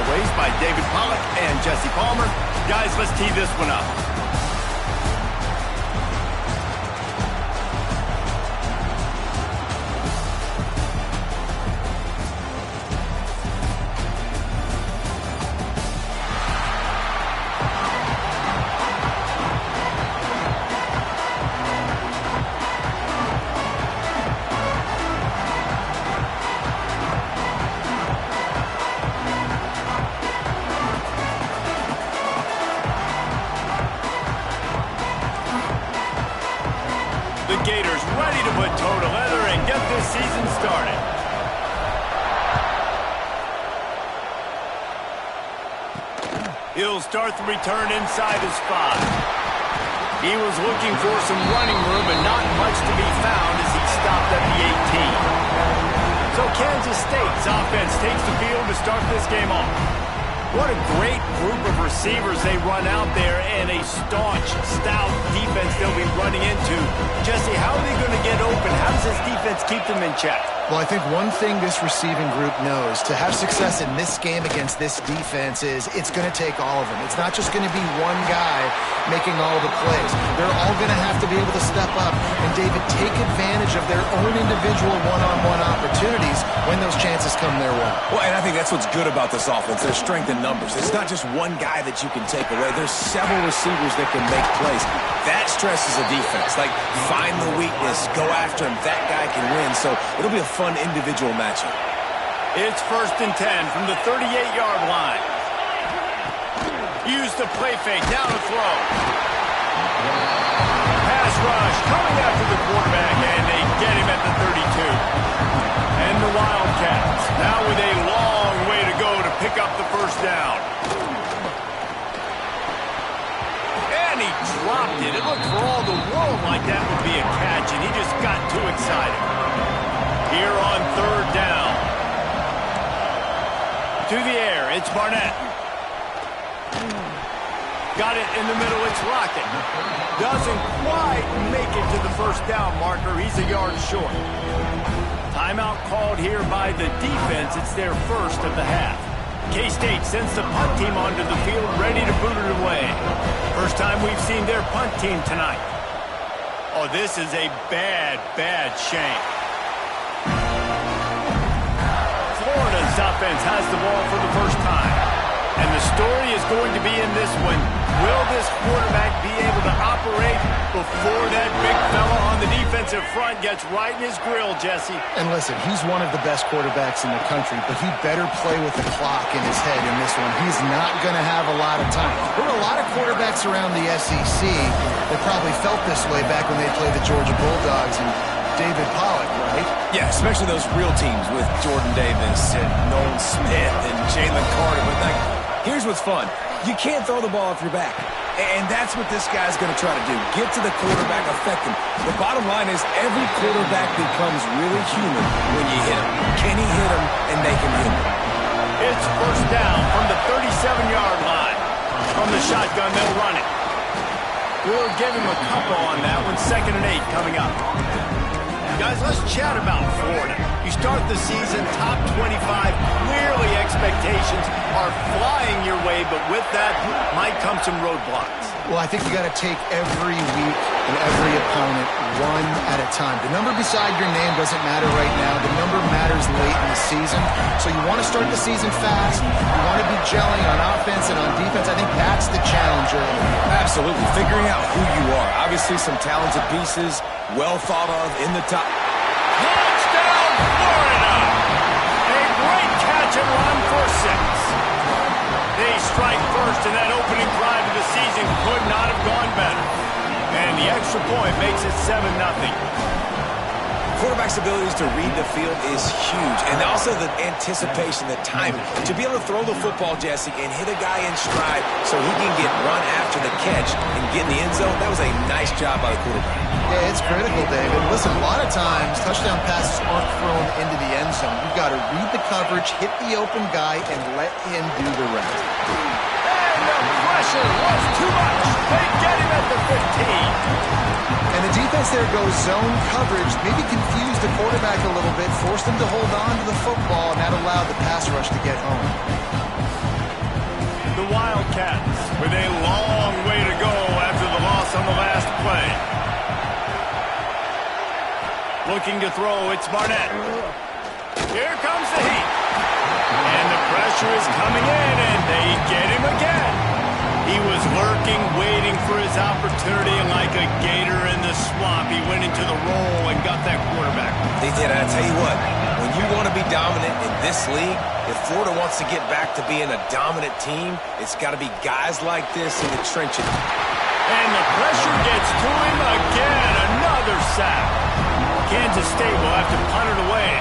always, by David Pollock and Jesse Palmer. Guys, let's tee this one up. The Gators ready to put toe to leather and get this season started. He'll start the return inside his 5. He was looking for some running room and not much to be found as he stopped at the 18. So Kansas State's offense takes the field to start this game off. What a great group of receivers they run out there, and a staunch, stout defense they'll be running into. Jesse, how are they going to get open? How does this defense keep them in check? Well, I think one thing this receiving group knows, to have success in this game against this defense, is it's going to take all of them. It's not just going to be one guy making all the plays. They're all going to have to be able to step up and, David, take advantage of their own individual one-on-one opportunities when those chances come their way. Well, and I think that's what's good about this offense, their strength in numbers. It's not just one guy that you can take away. There's several receivers that can make plays. That stresses a defense. Like, find the weakness, go after him. That guy can win. So it'll be a fun individual matchup. It's 1st and 10 from the 38-yard line. Use the play fake, down to throw. Pass rush coming after the quarterback, and they get him at the 32. And the Wildcats now with a long way to go to pick up the first down. And he dropped it. It looked for all the world like that would be a catch, and he just got too excited. Here on 3rd down. To the air, it's Barnett. Got it in the middle, it's Lockett. Doesn't quite make it to the first down marker. He's a yard short. Timeout called here by the defense. It's their first of the half. K-State sends the punt team onto the field, ready to boot it away. First time we've seen their punt team tonight. Oh, this is a bad, bad shame. Florida's offense has the ball for the first time. And the story is going to be in this one. Will this quarterback be able to operate before that big fella on the defensive front gets right in his grill, Jesse? And listen, he's one of the best quarterbacks in the country, but he better play with the clock in his head in this one. He's not going to have a lot of time. There were a lot of quarterbacks around the SEC that probably felt this way back when they played the Georgia Bulldogs and David Pollock, right? Yeah, especially those real teams with Jordan Davis and Nolan Smith and Jalen Carter. But, like, here's what's fun. You can't throw the ball off your back. And that's what this guy's going to try to do. Get to the quarterback, affect him. The bottom line is every quarterback becomes really human when you hit him. Can he hit him and make him human? It's first down from the 37-yard line. From the shotgun, they'll run it. We'll give him a couple on that one. 2nd and 8 coming up. Guys, let's chat about Florida. You start the season top 25. Clearly expectations are flying your way, but with that might come some roadblocks. Well, I think you got to take every week and every opponent one at a time. The number beside your name doesn't matter right now. The number matters late in the season. So you want to start the season fast. You want to be gelling on offense and on defense. I think that's the challenge early. Absolutely. Figuring out who you are. Obviously some talented pieces, well thought of in the top. Touchdown, Florida! A great catch and run for 6. They strike first, and that opening drive of the season could not have gone better. And the extra point makes it 7-0. Quarterback's abilities to read the field is huge. And also the anticipation, the timing. To be able to throw the football, Jesse, and hit a guy in stride so he can get run after the catch and get in the end zone, that was a nice job by the quarterback. Yeah, it's critical, David. Listen, a lot of times touchdown passes aren't thrown into the end zone. You've got to read the coverage, hit the open guy, and let him do the rest. And the pressure was too much. They get him at the 15. And the defense there goes zone coverage, maybe confused the quarterback a little bit, forced him to hold on to the football, and that allowed the pass rush to get home. The Wildcats with a long way to go after the loss on the last play. Looking to throw, it's Barnett. Here comes the heat. And the pressure is coming in, and they get him again. He was lurking, waiting for his opportunity, and like a gator in the swamp, he went into the roll and got that quarterback. They did, and I tell you what, when you want to be dominant in this league, if Florida wants to get back to being a dominant team, it's got to be guys like this in the trenches. And the pressure gets to him again, another sack. Kansas State will have to punt it away.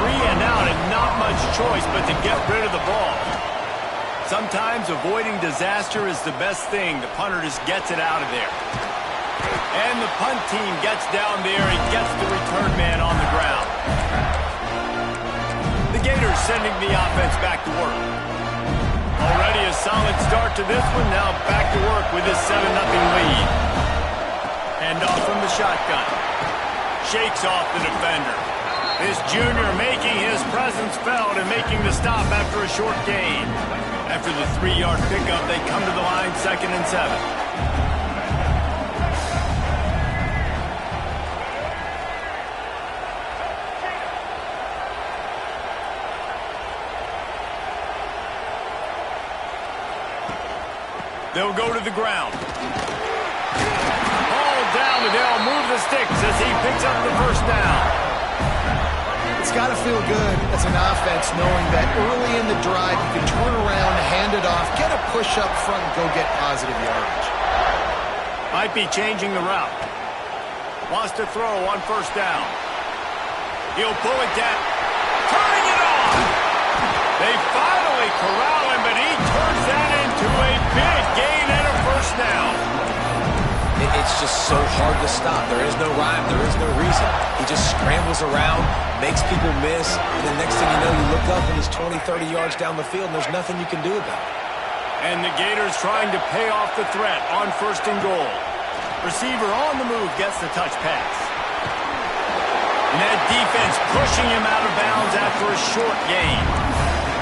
3 and out and not much choice but to get rid of the ball. Sometimes avoiding disaster is the best thing. The punter just gets it out of there. And the punt team gets down there and gets the return man on the ground. The Gators sending the offense back to work. Already a solid start to this one. Now back to work with this 7-0 lead. And off from the shotgun. Shakes off the defender. This junior making his presence felt and making the stop after a short gain. After the 3-yard pickup, they come to the line, 2nd and 7. They'll go to the ground. Ball down, and they'll move the sticks as he picks up the first down. It's got to feel good as an offense knowing that early in the drive you can turn around, hand it off, get a push up front, and go get positive yardage. Might be changing the route. Wants to throw on 1st down. He'll pull it down. Turning it on. They finally corral him, but he turns that into a big gain and a 1st down. It's just so hard to stop. There is no rhyme. There is no reason. He just scrambles around, makes people miss, and the next thing you know, you look up and he's 20, 30 yards down the field, and there's nothing you can do about it. And the Gators trying to pay off the threat on 1st and goal. Receiver on the move gets the touch pass. And that defense pushing him out of bounds after a short gain.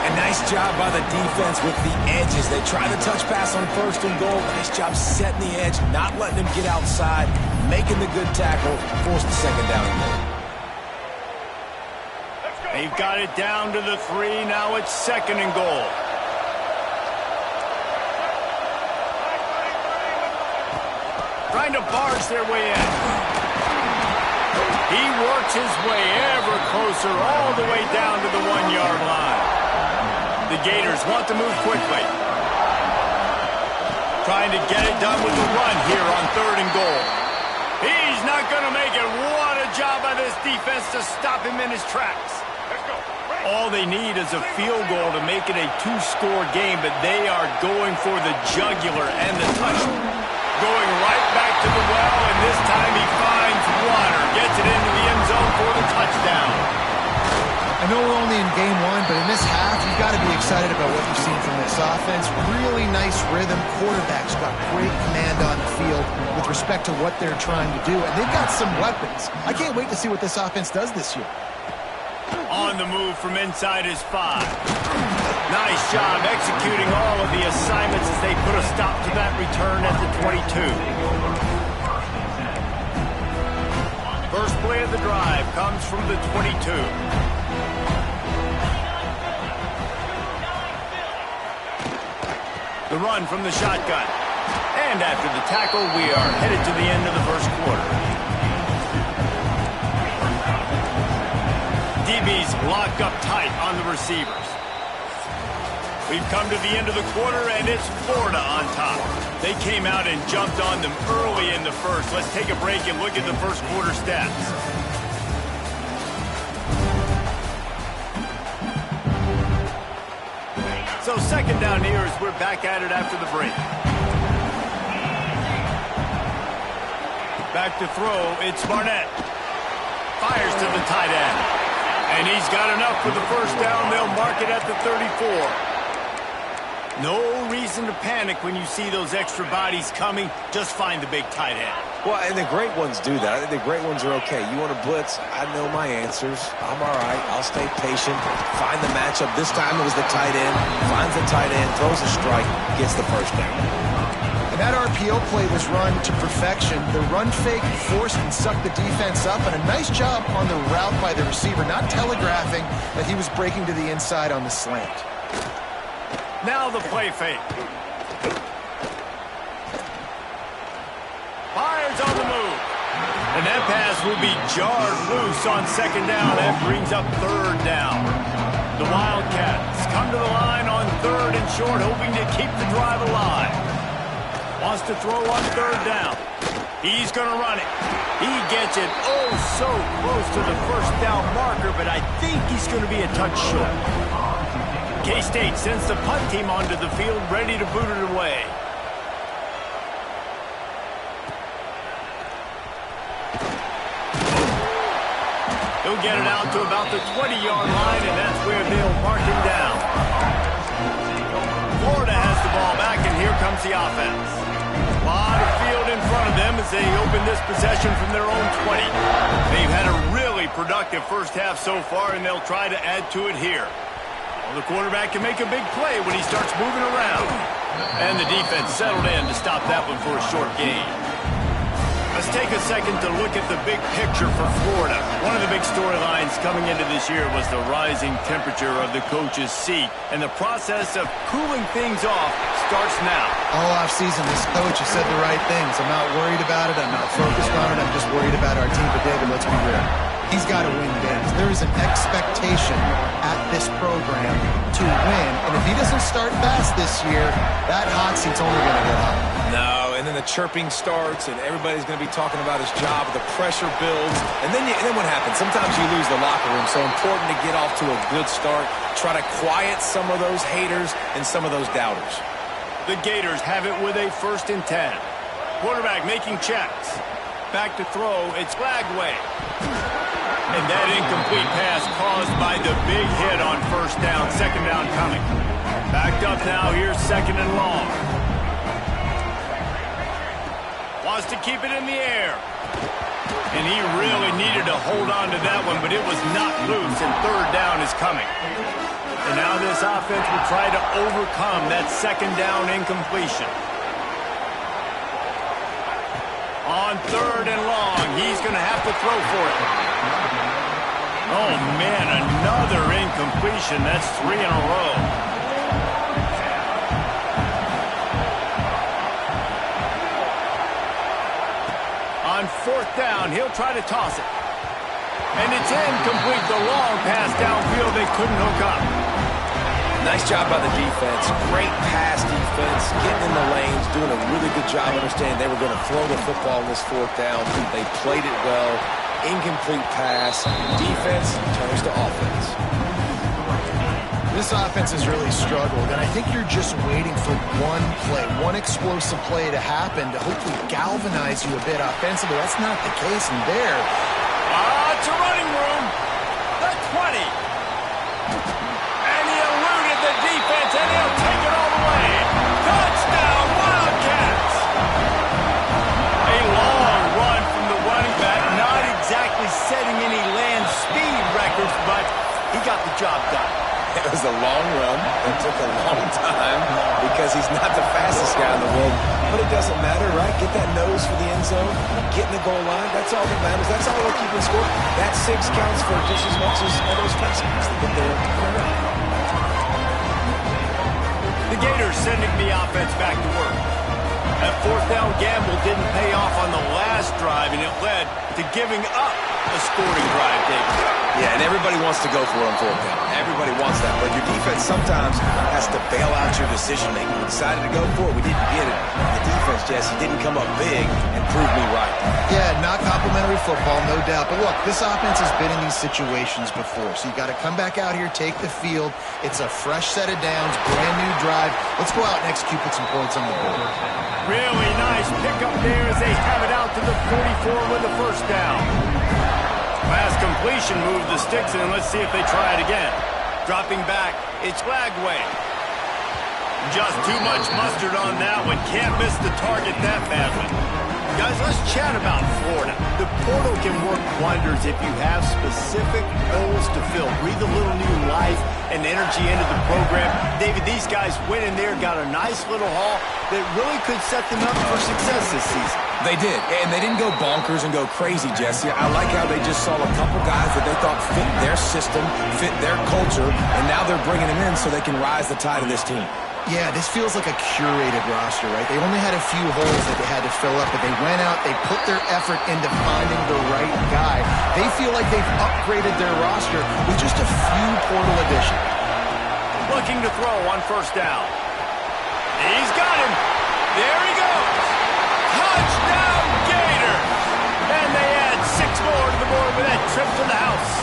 A nice job by the defense with the edges. They try the touch pass on 1st and goal. Nice job setting the edge, not letting him get outside, making the good tackle, force the 2nd down and goal. They've got it down to the 3. Now it's 2nd and goal. Trying to barge their way in. He works his way ever closer all the way down to the 1-yard line. The Gators want to move quickly. Trying to get it done with the run here on 3rd and goal. He's not going to make it. What a job by this defense to stop him in his tracks. All they need is a field goal to make it a 2-score game, but they are going for the jugular and the touchdown. Going right back to the well, and this time he finds water. Gets it into the end zone for the touchdown. I know we're only in game 1, but in this half, you've got to be excited about what you've seen from this offense. Really nice rhythm. Quarterback's got great command on the field with respect to what they're trying to do, and they've got some weapons. I can't wait to see what this offense does this year. On the move from inside his 5. Nice job executing all of the assignments as they put a stop to that return at the 22. First play of the drive comes from the 22. The run from the shotgun. And after the tackle, we are headed to the end of the 1st quarter. DBs locked up tight on the receivers. We've come to the end of the quarter, and it's Florida on top. They came out and jumped on them early in the 1st. Let's take a break and look at the 1st quarter stats. So 2nd down here as we're back at it after the break. Back to throw, it's Barnett. Fires to the tight end. And he's got enough for the 1st down. They'll mark it at the 34. No reason to panic when you see those extra bodies coming. Just find the big tight end. Well, and the great ones do that. I think the great ones are okay. You want to blitz? I know my answers. I'm all right. I'll stay patient. Find the matchup. This time it was the tight end. Finds the tight end, throws a strike, gets the first down. And that RPO play was run to perfection. The run fake forced and sucked the defense up, and a nice job on the route by the receiver, not telegraphing that he was breaking to the inside on the slant. Now the play fake. Fires on the move. And that pass will be jarred loose on second down. That brings up third down. The Wildcats come to the line on third and short, hoping to keep the drive alive. Wants to throw on third down. He's going to run it. He gets it oh so close to the first down marker, but I think he's going to be a touch short. K-State sends the punt team onto the field, ready to boot it away. He'll get it out to about the 20-yard line, and that's where they'll mark him down. Florida has the ball back, and here comes the offense. A lot of field in front of them as they open this possession from their own 20. They've had a really productive first half so far, and they'll try to add to it here. Well, the quarterback can make a big play when he starts moving around. And the defense settled in to stop that one for a short gain. Let's take a second to look at the big picture for Florida. One of the big storylines coming into this year was the rising temperature of the coach's seat, and the process of cooling things off starts now. All offseason, this coach has said the right things. I'm not worried about it. I'm not focused on it. I'm just worried about our team. But, David, let's be real. He's got to win games. There is an expectation at this program to win, and if he doesn't start fast this year, that hot seat's only going to get hot. No, and then the chirping starts, and everybody's going to be talking about his job. The pressure builds, and then what happens? Sometimes you lose the locker room, so important to get off to a good start. Try to quiet some of those haters and some of those doubters. The Gators have it with a 1st and 10. Quarterback making checks. Back to throw. It's Flagway. And that incomplete pass caused by the big hit on first down. Second down coming. Backed up now. Here's second and long. Wants to keep it in the air. And he really needed to hold on to that one, but it was not loose, and third down is coming. And now this offense will try to overcome that second down incompletion. On third and long, he's going to have to throw for it. Oh, man, another incompletion. That's 3 in a row. On fourth down, he'll try to toss it. And it's incomplete. The long pass downfield, they couldn't hook up. Nice job by the defense. Great pass defense. Getting in the lanes, doing a really good job understanding they were going to throw the football in this fourth down. They played it well. Incomplete pass. Defense turns to offense. This offense has really struggled, and I think you're just waiting for one play, one explosive play to happen to hopefully galvanize you a bit offensively. That's not the case in there. It's a running room. The 20. And he eluded the defense, and he'll take it all the way. Touchdown, Wildcats. A long run from the running back, not exactly setting any land speed records, but he got the job done. It was a long run. It took a long time because he's not the fastest guy in the world. But it doesn't matter, right? Get that nose for the end zone. Get in the goal line. That's all that matters. That's all we're keeping score. That 6 counts for just as much as all those touchdowns to get there. The Gators sending the offense back to work. That fourth down gamble didn't pay off on the last drive, and it led to giving up a scoring drive, David. Yeah, and everybody wants to go for it on fourth down. Everybody wants that, but your defense sometimes has to bail out your decision-making. We decided to go for it. We didn't get it. The defense, Jesse, didn't come up big and prove me right. Yeah, not complimentary football, no doubt. But look, this offense has been in these situations before, so you got to come back out here, take the field. It's a fresh set of downs, brand new drive. Let's go out and execute, put some points on the board. Really nice pickup there as they have it out to the 44 with the first down. Last completion moved the sticks, and let's see if they try it again. Dropping back, it's Flagway. Just too much mustard on that one. Can't miss the target that badly. Guys, let's chat about Florida. The portal can work wonders if you have specific holes to fill. Breathe a little new life and energy into the program. David, these guys went in there, got a nice little haul that really could set them up for success this season. They did, and they didn't go bonkers and go crazy, Jesse. I like how they just saw a couple guys that they thought fit their system, fit their culture, and now they're bringing them in so they can rise the tide of this team. Yeah, this feels like a curated roster, right? They only had a few holes that they had to fill up, but they went out, they put their effort into finding the right guy. They feel like they've upgraded their roster with just a few portal additions. Looking to throw on first down. He's got him. There he goes. Touchdown, Gators. And they add 6 more to the board with that trip to the house.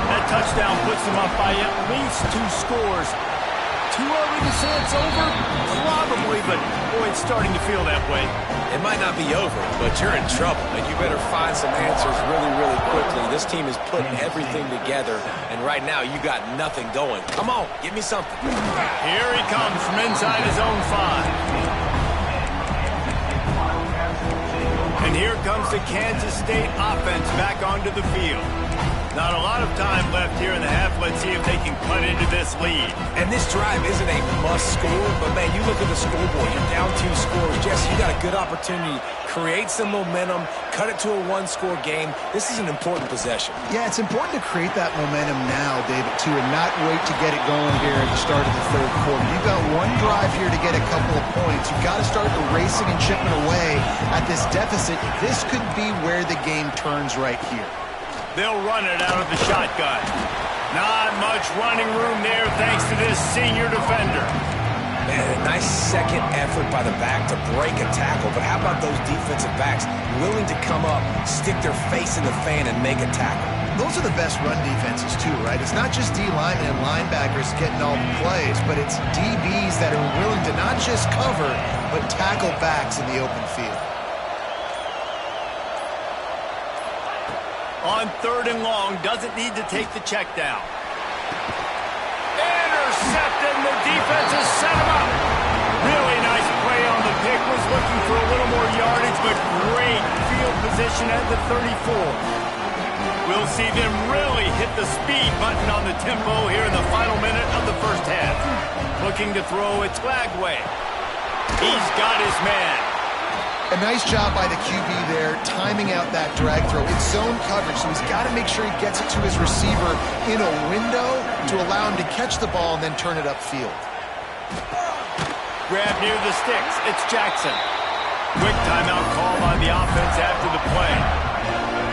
That touchdown puts them up by at least 2 scores. Too early to say it's over? Probably, but boy, it's starting to feel that way. It might not be over, but you're in trouble, and you better find some answers really, really quickly. This team is putting everything together, and right now you got nothing going. Come on, give me something. Here he comes from inside his own 5. And here comes the Kansas State offense back onto the field. Not a lot of time left here in the half. Let's see if they can cut into this lead. And this drive isn't a must score, but man, you look at the scoreboard, you're down 2 scores. Jesse, you got a good opportunity. Create some momentum, cut it to a 1-score game. This is an important possession. Yeah, it's important to create that momentum now, David, too, and not wait to get it going here at the start of the third quarter. You've got one drive here to get a couple of points. You've got to start erasing and chipping away at this deficit. This could be where the game turns right here. They'll run it out of the shotgun. Not much running room there thanks to this senior defender. Man, a nice second effort by the back to break a tackle. But how about those defensive backs willing to come up, stick their face in the fan, and make a tackle? Those are the best run defenses, too, right? It's not just D linemen and linebackers getting all the plays, but it's DBs that are willing to not just cover, but tackle backs in the open field. On 3rd and long, doesn't need to take the check down. Intercepted, and the defense has set him up. Really nice play on the pick. Was looking for a little more yardage, but great field position at the 34. We'll see them really hit the speed button on the tempo here in the final minute of the first half. Looking to throw, it's Lagway. He's got his man. A nice job by the QB there, timing out that drag throw. It's zone coverage, so he's got to make sure he gets it to his receiver in a window to allow him to catch the ball and then turn it upfield. Grab near the sticks. It's Jackson. Quick timeout call by the offense after the play.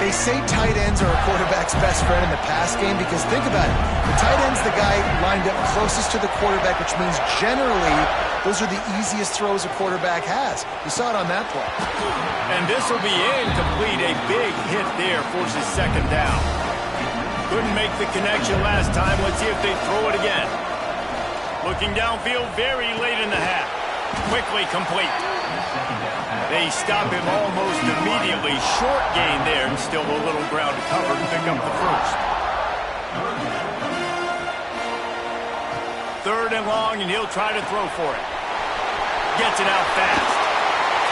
They say tight ends are a quarterback's best friend in the pass game because think about it. The tight end's the guy lined up closest to the quarterback, which means generally those are the easiest throws a quarterback has. You saw it on that play. And this will be incomplete. A big hit there forces 2nd down. Couldn't make the connection last time. Let's see if they throw it again. Looking downfield very late in the half. Quickly complete. They stop him almost immediately. Short gain there, and still a little ground to cover to pick up the first. 3rd and long, and he'll try to throw for it. Gets it out fast.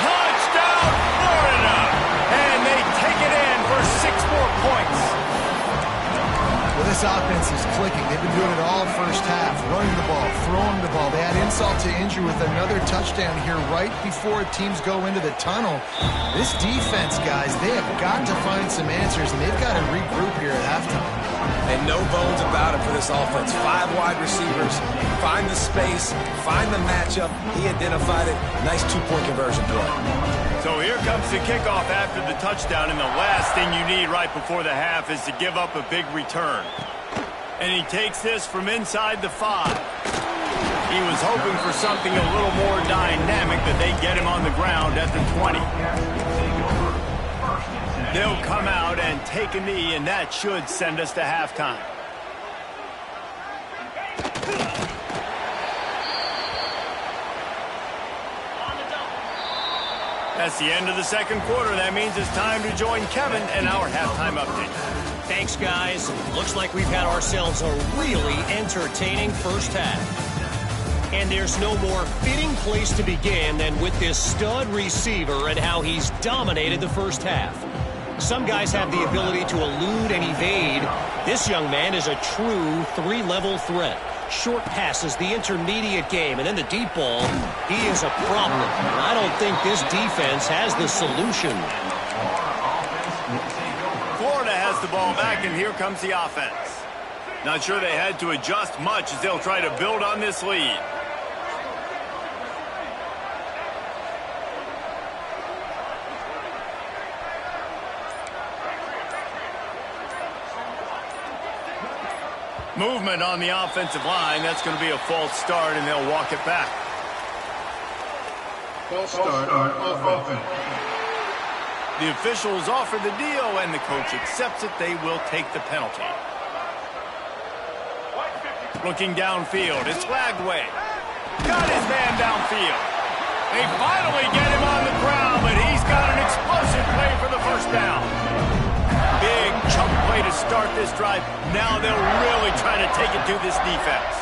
Touchdown, Florida! And they take it in for 6 more points. Well, this offense is clicking. They've been doing it all first half, running the ball, throwing the ball. They had insult to injury with another touchdown here right before teams go into the tunnel. This defense, guys, they have got to find some answers, and they've got to regroup here at halftime. And no bones about it for this offense. 5 wide receivers, find the space, find the matchup. He identified it. Nice 2-point conversion play. So here comes the kickoff after the touchdown, and the last thing you need right before the half is to give up a big return. And he takes this from inside the 5. He was hoping for something a little more dynamic, that they get him on the ground at the 20. They'll come out and take a knee, and that should send us to halftime. That's the end of the 2nd quarter. That means it's time to join Kevin in our halftime update. Thanks, guys. Looks like we've had ourselves a really entertaining first half. And there's no more fitting place to begin than with this stud receiver and how he's dominated the first half. Some guys have the ability to elude and evade. This young man is a true three-level threat. Short passes, the intermediate game, and then the deep ball. He is a problem. And I don't think this defense has the solution. Florida has the ball back, and here comes the offense. Not sure they had to adjust much as they'll try to build on this lead. Movement on the offensive line. That's going to be a false start, and they'll walk it back. False start on offense. The officials offer the deal, and the coach accepts it. They will take the penalty. Looking downfield. It's Lagway. Got his man downfield. They finally get him on the ground, but he's got an explosive play for the first down. Big chunk play to start this drive. Now they'll really try to take it to this defense.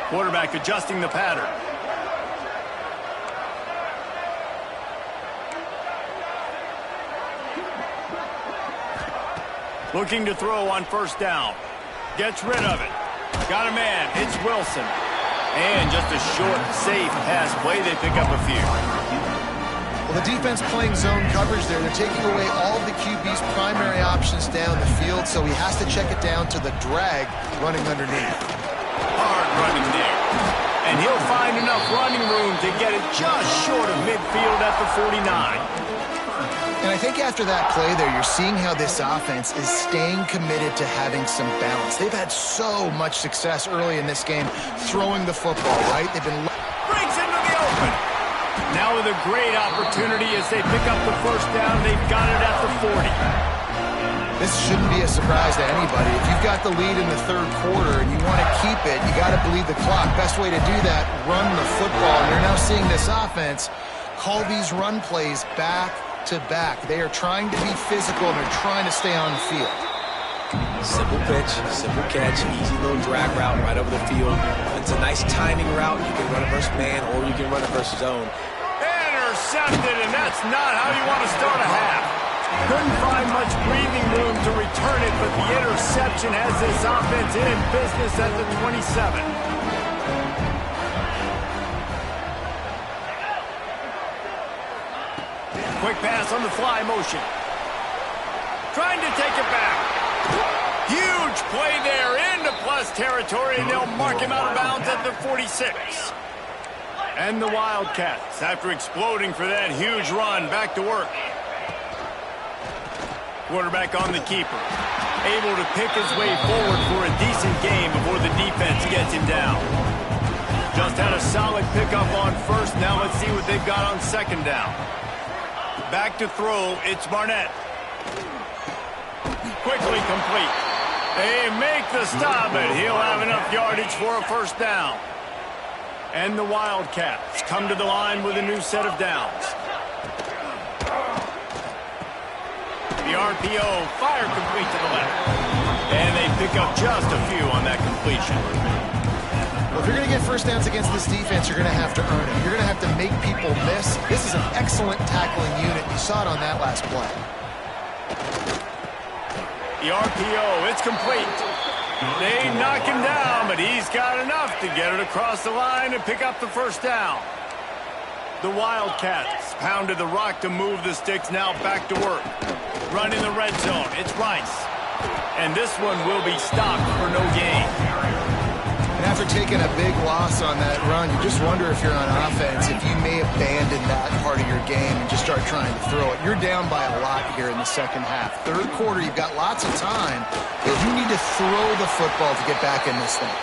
Quarterback adjusting the pattern. Looking to throw on first down. Gets rid of it. Got a man. It's Wilson. And just a short, safe pass play. They pick up a few. Well, the defense playing zone coverage there. They're taking away all of the QB's primary options down the field, so he has to check it down to the drag running underneath. Hard running there. And he'll find enough running room to get it just short of midfield at the 49. And I think after that play there, you're seeing how this offense is staying committed to having some balance. They've had so much success early in this game throwing the football, right? They've been... Brings into the open. Now with a great opportunity as they pick up the first down. They've got it at the 40. This shouldn't be a surprise to anybody. If you've got the lead in the third quarter and you want to keep it, you got to bleed the clock. Best way to do that, run the football. And you're now seeing this offense call these run plays back to back. They are trying to be physical, and they're trying to stay on the field. Simple pitch, simple catch, easy little drag route right over the field. It's a nice timing route. You can run it versus man, or you can run it versus zone. Intercepted, and that's not how you want to start a half. Couldn't find much breathing room to return it, but the interception has this offense in business at the 27. Quick pass on the fly motion. Trying to take it back. Huge play there into plus territory, and they'll mark him out of bounds at the 46. And the Wildcats, after exploding for that huge run, back to work. Quarterback on the keeper. Able to pick his way forward for a decent game before the defense gets him down. Just had a solid pickup on first. Now let's see what they've got on second down. Back to throw, it's Barnett. Quickly complete. They make the stop, but he'll have enough yardage for a first down. And the Wildcats come to the line with a new set of downs. The RPO, fire complete to the left. And they pick up just a few on that completion. Well, if you're going to get first downs against this defense, you're going to have to earn it. You're going to have to make people miss. This is an excellent tackling unit. You saw it on that last play. The RPO, it's complete. They knock him down, but he's got enough to get it across the line and pick up the first down. The Wildcats pounded the rock to move the sticks, now back to work. Run in the red zone, it's Rice. And this one will be stopped for no gain. And after taking a big loss on that run, you just wonder if you're on offense, if you may abandon that part of your game and just start trying to throw it. You're down by a lot here in the second half. Third quarter, you've got lots of time, but you need to throw the football to get back in this thing.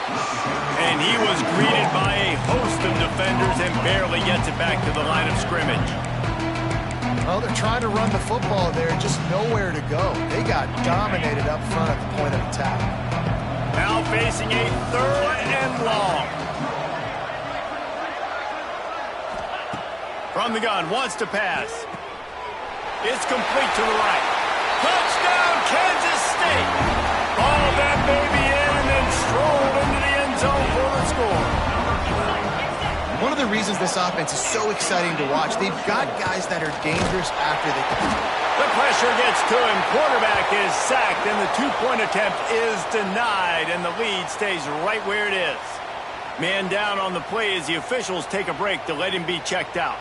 And he was greeted by a host of defenders and barely gets it back to the line of scrimmage. Well, they're trying to run the football there, just nowhere to go. They got dominated up front at the point of attack. Now facing a third and long. From the gun, wants to pass. It's complete to the right. Touchdown, Kansas State. All that baby in and then strolled into the end zone reasons this offense is so exciting to watch. They've got guys that are dangerous after they compete. The pressure gets to him. Quarterback is sacked, and the two-point attempt is denied, and the lead stays right where it is. Man down on the play as the officials take a break to let him be checked out.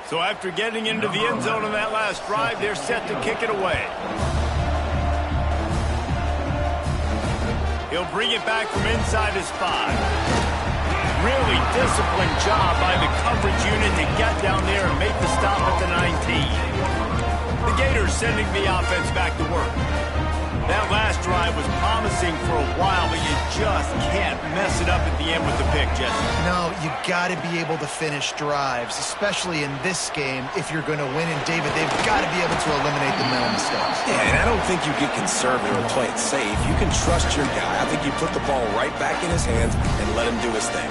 So after getting into the end zone on that last drive, they're set to kick it away. He'll bring it back from inside his 5. Really disciplined job by the coverage unit to get down there and make the stop at the 19. The Gators sending the offense back to work. That last drive was promising for a while, but you just can't mess it up at the end with the pick, Jesse. No, you got to be able to finish drives, especially in this game if you're going to win. And, David, they've got to be able to eliminate the mental mistakes. Yeah, and I don't think you get conservative or play it safe. You can trust your guy. I think you put the ball right back in his hands and let him do his thing.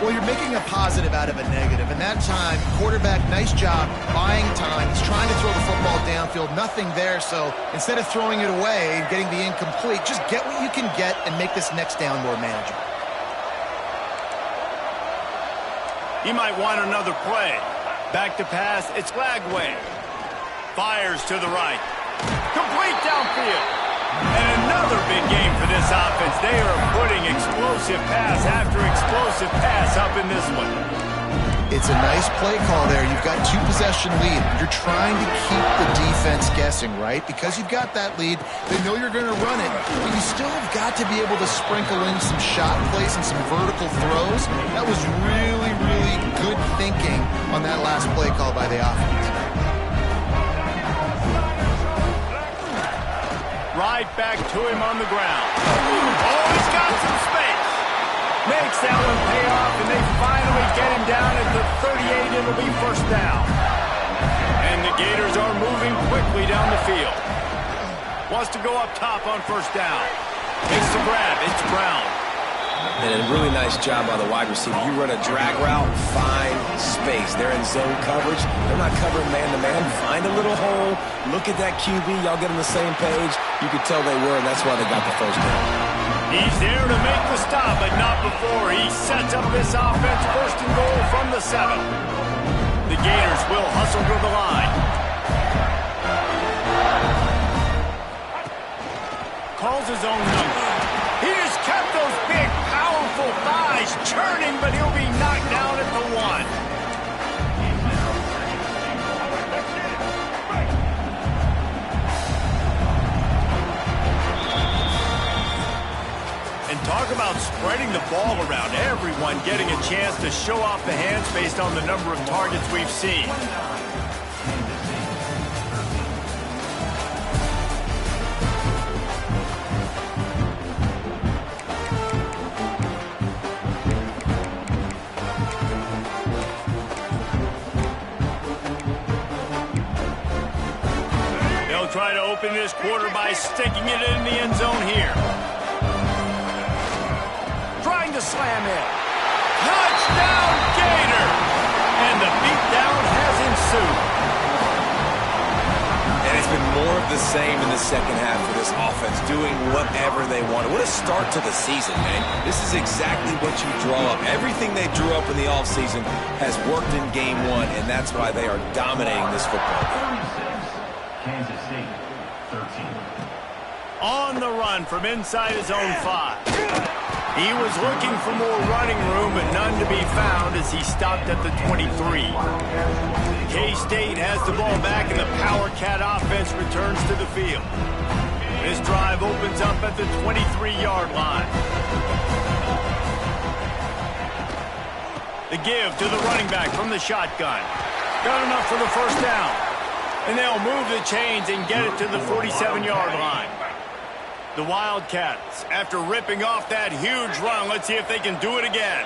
Well, you're making a positive out of a negative. And that time, quarterback, nice job, buying time. He's trying to throw the football downfield. Nothing there, so instead of throwing it away and getting the incomplete, just get what you can get and make this next down more manageable. He might want another play. Back to pass, it's Lagway. Fires to the right. Complete downfield. And another big game for this offense. They are putting explosive pass after explosive pass up in this one. It's a nice play call there. You've got 2-possession lead. You're trying to keep the defense guessing, right? Because you've got that lead, they know you're going to run it. But you still have got to be able to sprinkle in some shot plays and some vertical throws. That was really, really good thinking on that last play call by the offense. Right back to him on the ground. Oh, he's got some space. Makes that one pay off, and they finally get him down at the 38. It'll be first down. And the Gators are moving quickly down the field. Wants to go up top on first down. Makes the grab. It's Brown. And a really nice job by the wide receiver. You run a drag route, find space. They're in zone coverage. They're not covering man-to-man. Find a little hole. Look at that QB. Y'all get on the same page. You could tell they were, and that's why they got the first down. He's there to make the stop, but not before. He sets up this offense first and goal from the 7. The Gators will hustle to the line. Calls his own number. He just kept those big, powerful thighs churning, but he'll be knocked down at the 1. And talk about spreading the ball around. Everyone getting a chance to show off the hands based on the number of targets we've seen. Try to open this quarter by sticking it in the end zone here. Trying to slam in. Touchdown, Gator! And the beatdown has ensued. And it's been more of the same in the second half for this offense, doing whatever they wanted. What a start to the season, man. This is exactly what you draw up. Everything they drew up in the offseason has worked in game 1, and that's why they are dominating this football game. Kansas State, 13. On the run from inside his own 5. He was looking for more running room, but none to be found as he stopped at the 23. K-State has the ball back, and the Power Cat offense returns to the field. This drive opens up at the 23-yard line. The give to the running back from the shotgun. Got enough for the first down. And they'll move the chains and get it to the 47-yard line. The Wildcats, after ripping off that huge run, let's see if they can do it again.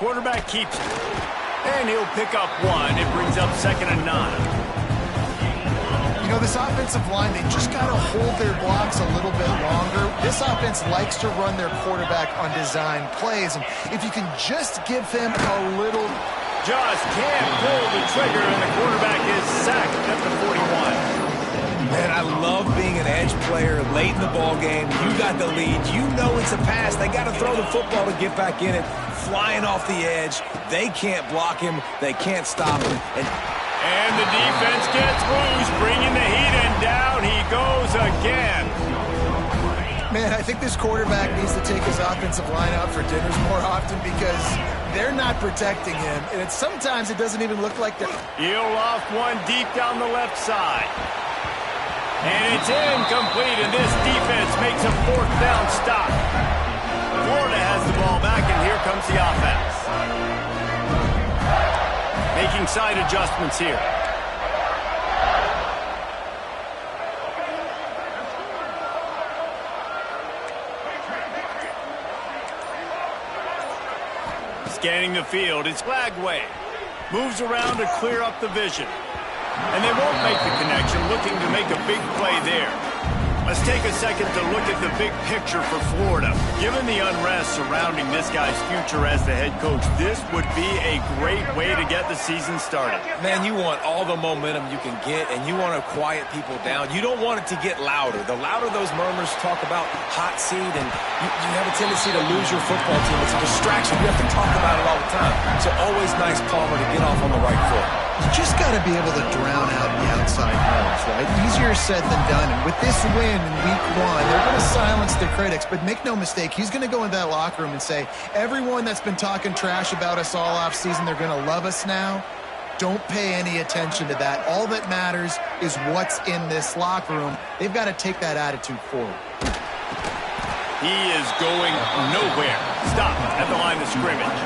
Quarterback keeps it. And he'll pick up 1. It brings up 2nd and 9. You know, this offensive line, they just got to hold their blocks a little bit longer. This offense likes to run their quarterback on design plays. And if you can just give him a little... Just can't pull the trigger, and the quarterback is sacked at the 41. Man, I love being an edge player late in the ball game. You got the lead. You know it's a pass. They got to throw the football to get back in it. Flying off the edge. They can't block him. They can't stop him. And the defense gets loose, bringing the heat, and down he goes again. Man, I think this quarterback needs to take his offensive line out for dinners more often because they're not protecting him. And sometimes it doesn't even look like they're... He'll loft one deep down the left side. And it's incomplete, and this defense makes a fourth down stop. Florida has the ball back, and here comes the offense. Making side adjustments here. Scanning the field, it's Flagway. Moves around to clear up the vision. And they won't make the connection, looking to make a big play there. Let's take a second to look at the big picture for Florida. Given the unrest surrounding this guy's future as the head coach, this would be a great way to get the season started. Man, you want all the momentum you can get, and you want to quiet people down. You don't want it to get louder. The louder those murmurs talk about hot seat, and you have a tendency to lose your football team. It's a distraction. You have to talk about it all the time. So always nice, Palmer, to get off on the right foot. You just got to be able to drown out the outside noise, right? Easier said than done. And with this win in week one, they're going to silence their critics. But make no mistake, he's going to go into that locker room and say, everyone that's been talking trash about us all offseason, they're going to love us now. Don't pay any attention to that. All that matters is what's in this locker room. They've got to take that attitude forward. He is going nowhere. Stop at the line of scrimmage.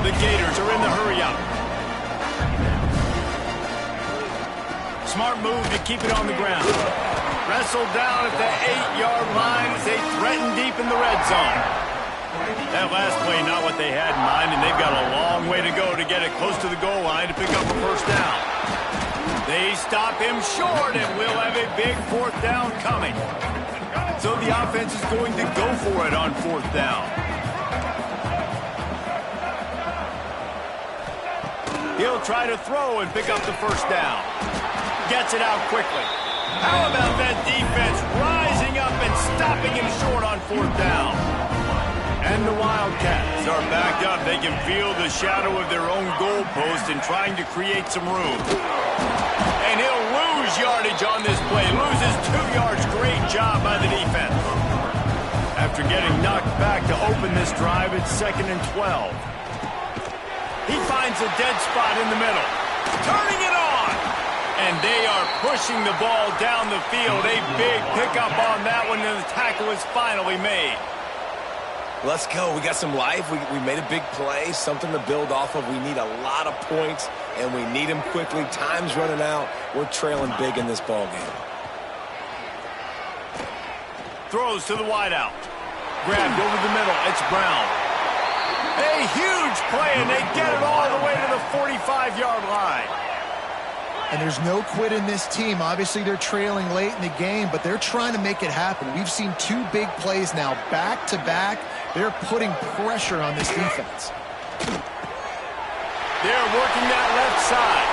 The Gators are in the hurry-up. Smart move to keep it on the ground. Wrestled down at the 8-yard line as they threaten deep in the red zone. That last play, not what they had in mind, and they've got a long way to go to get it close to the goal line to pick up a first down. They stop him short, and we'll have a big fourth down coming. So the offense is going to go for it on fourth down. He'll try to throw and pick up the first down. Gets it out quickly. How about that defense rising up and stopping him short on fourth down? And the Wildcats are backed up. They can feel the shadow of their own goalpost and trying to create some room. And he'll lose yardage on this play. Loses 2 yards. Great job by the defense. After getting knocked back to open this drive, it's 2nd and 12. He finds a dead spot in the middle. Turning it on. And they are pushing the ball down the field. A big pickup on that one, and the tackle is finally made. Let's go. We got some life. We made a big play, something to build off of. We need a lot of points, and we need them quickly. Time's running out. We're trailing big in this ball game. Throws to the wideout. Grabbed over the middle. It's Brown. A huge play, and they get it all the way to the 45-yard line. And there's no quit in this team. Obviously, they're trailing late in the game, but they're trying to make it happen. We've seen 2 big plays now, back-to-back. They're putting pressure on this defense. They're working that left side.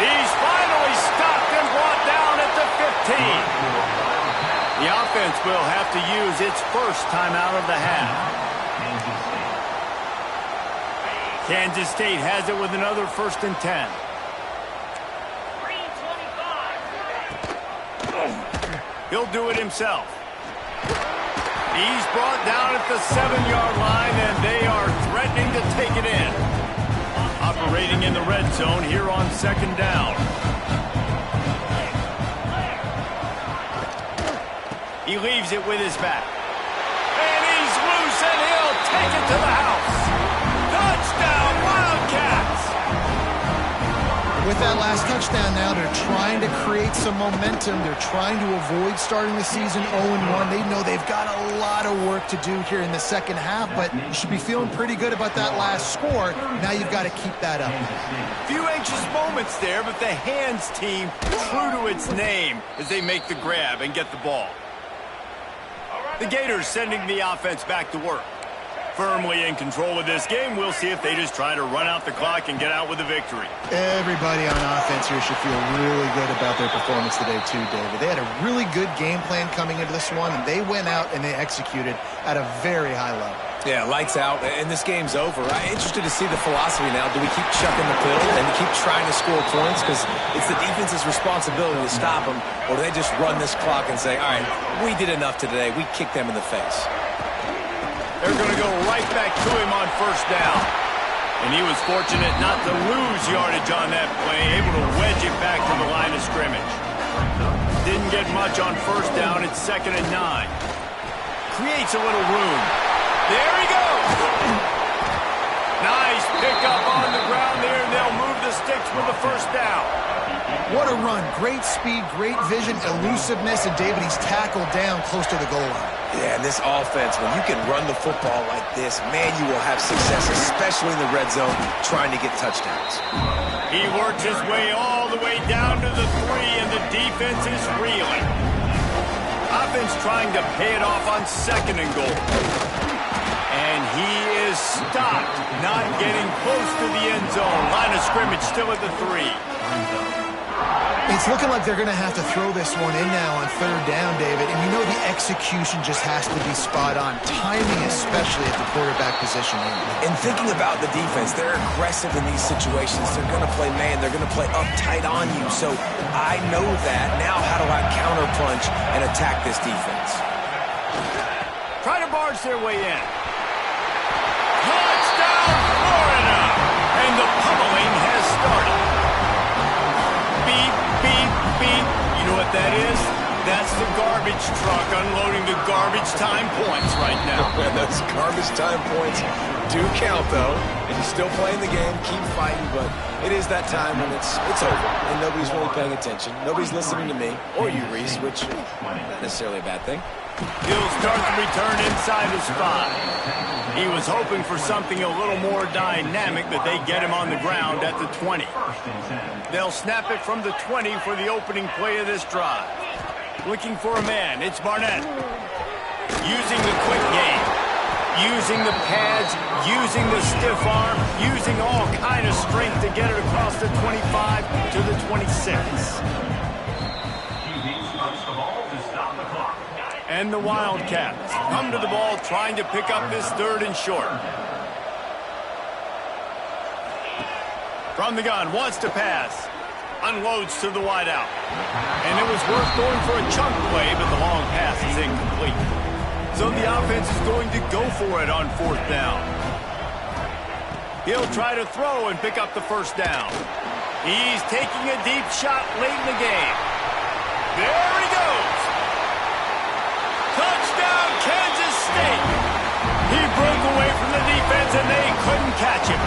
He's finally stopped and brought down at the 15. The offense will have to use its first timeout of the half. Kansas State has it with another 1st and 10. He'll do it himself. He's brought down at the 7-yard line, and they are threatening to take it in. Operating in the red zone here on 2nd down. He leaves it with his back. And he's loose, and he'll take it to the house. Touchdown, Wildcats! With that last touchdown now, they're trying to create some momentum. They're trying to avoid starting the season 0-1. They know they've got a lot of work to do here in the second half, but you should be feeling pretty good about that last score. Now you've got to keep that up. Few anxious moments there, but the hands team true to its name as they make the grab and get the ball. The Gators sending the offense back to work. firmly in control of this game. We'll see if they just try to run out the clock and get out with a victory. Everybody on offense here should feel really good about their performance today too, David. They had a really good game plan coming into this one, and they went out and they executed at a very high level. Yeah, lights out, and this game's over. I'm interested to see the philosophy now. Do we keep chucking the pill and keep trying to score points? Because it's the defense's responsibility to stop them, or do they just run this clock and say, all right, we did enough today. We kicked them in the face. They're going to go right back to him on first down. And he was fortunate not to lose yardage on that play, able to wedge it back to the line of scrimmage. Didn't get much on first down. It's 2nd and 9. Creates a little room. There he goes. Nice pickup on the ground there, and they'll move the sticks with the first down. What a run. Great speed, great vision, elusiveness, and David, he's tackled down close to the goal line. Yeah, and this offense, when you can run the football like this, man, you will have success, especially in the red zone, trying to get touchdowns. He works his way all the way down to the 3, and the defense is reeling. Offense trying to pay it off on 2nd and goal. And he is stopped, not getting close to the end zone. Line of scrimmage still at the 3. It's looking like they're going to have to throw this one in now on 3rd down, David. And you know the execution just has to be spot on. Timing, especially at the quarterback position. And thinking about the defense, they're aggressive in these situations. They're going to play man. They're going to play up tight on you. So I know that. Now how do I counterpunch and attack this defense? Try to barge their way in. Touchdown, Florida! And the pummeling has started. Beep, beep, beep. You know what that is? That's the garbage truck unloading the garbage time points right now. Those garbage time points do count, though. And you're still playing the game, keep fighting, but it is that time when it's over, and nobody's really paying attention. Nobody's listening to me, or you, Reese, which is not necessarily a bad thing. He'll start the return inside his 5. He was hoping for something a little more dynamic, but they get him on the ground at the 20. They'll snap it from the 20 for the opening play of this drive. Looking for a man, it's Barnett. Using the quick game, using the pads, using the stiff arm, using all kind of strength to get it across the 25 to the 26. And the Wildcats come to the ball trying to pick up this 3rd and short. From the gun, wants to pass. Unloads to the wideout. And it was worth going for a chunk play, but the long pass is incomplete. So the offense is going to go for it on 4th down. He'll try to throw and pick up the first down. He's taking a deep shot late in the game. There he goes. Touchdown, Kansas State. He broke away from the defense, and they couldn't catch him.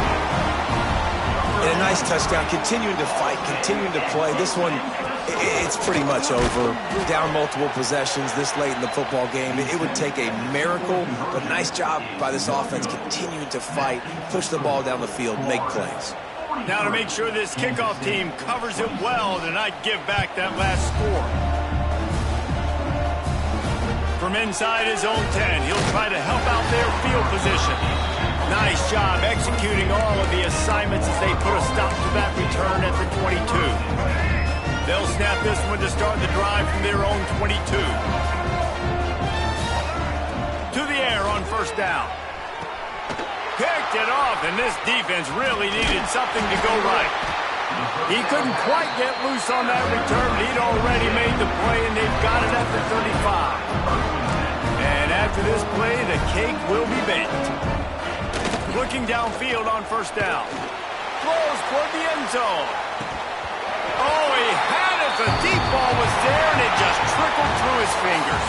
And a nice touchdown, continuing to fight, continuing to play. This one, it's pretty much over. Down multiple possessions this late in the football game. It would take a miracle, but nice job by this offense continuing to fight, push the ball down the field, make plays. Now to make sure this kickoff team covers it well to not give back that last score. From inside his own 10, he'll try to help out their field position. Nice job executing all of the assignments as they put a stop to that return at the 22. They'll snap this one to start the drive from their own 22. To the air on first down. Picked it off, and this defense really needed something to go right. He couldn't quite get loose on that return, but he'd already made the play, and they've got it at the 35. And after this play, the cake will be baked. Looking downfield on first down. Throws toward the end zone. Oh, he had it. The deep ball was there, and it just trickled through his fingers.